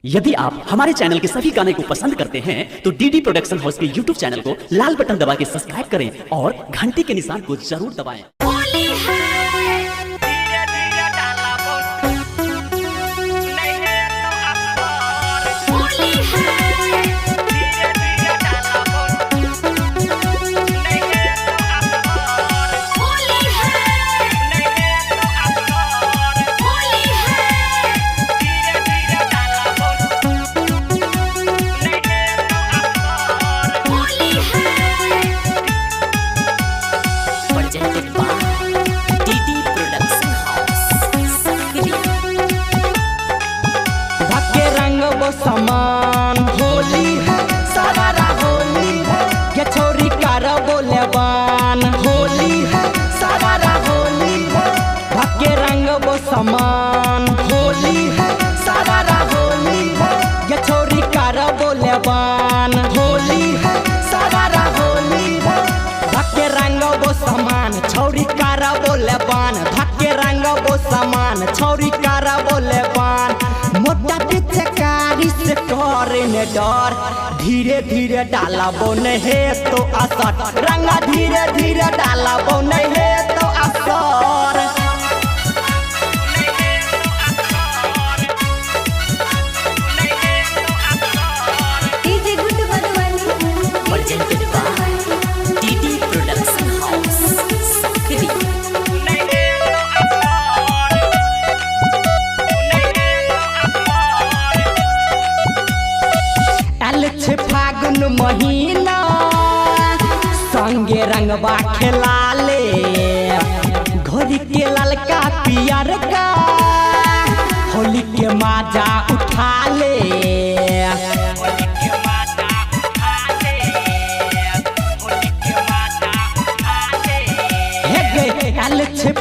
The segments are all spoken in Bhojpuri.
यदि आप हमारे चैनल के सभी गाने को पसंद करते हैं तो डीडी प्रोडक्शन हाउस के यूट्यूब चैनल को लाल बटन दबा के सब्सक्राइब करें और घंटी के निशान को जरूर दबाएं। समान होली है सारा होली है ये छोरी कार बोले बान होली है सारा होली है भक्के रंग वो समान होली है सारा होली है ये छोरी कार बोले बान होली है सारा होली है भक्के रंग वो समान छोरी कार बोले बान भक्के रंग वो समान छोरी कार बोले बान मोटा पीछे कारी से करे ने डर धीरे धीरे डाला बोने है तो असर रंगा धीरे धीरे डाला बोने है तो असर डीजे गुड बनवानी डीडी प्रोडक्शन हाउस फागुन महीना संगे रंगबा खेला ले घोड़ी के ललका पियर का होली के माजा उठा ले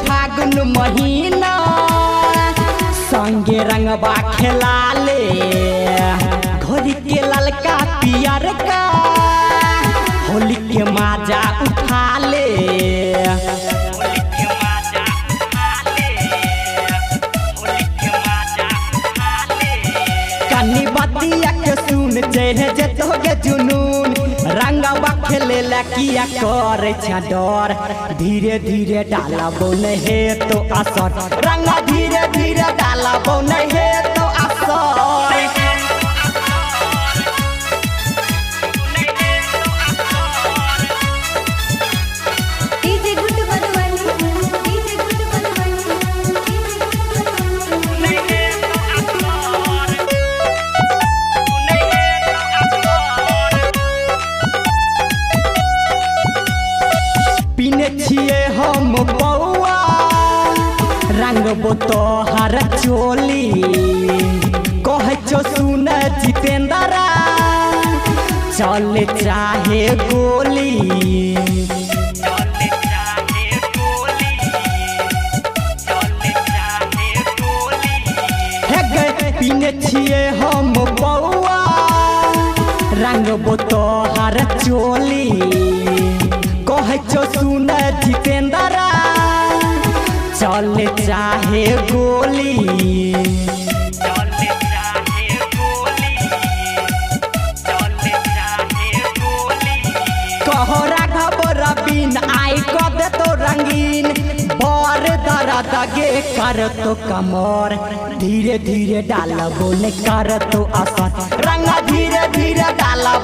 फागुन महीना संगे रंगबा खेला ले घोड़ी के ललका पियर का होली के माजा उठा ले कनी बतिया के सुन चढ़े जतो के जुनून रंगवा खेले ला किया करे छ डर धीरे धीरे डाला बोने है तो असर रंगा धीरे धीरे डाला बोने है तो असर हम बउआ रंग तो हर चोली कह सुन जितेंद्रा चल चाहे गोली पीने छिए हम बउआ रंग तो हर चोली कह सुन जितेंद्रा चल चाहे गोली कहरा खबर बिन आई कद तो रंगीन बर दर्द गे कर तो कमर धीरे धीरे डाला बोले कर तो असर रंगा धीरे धीरे डाला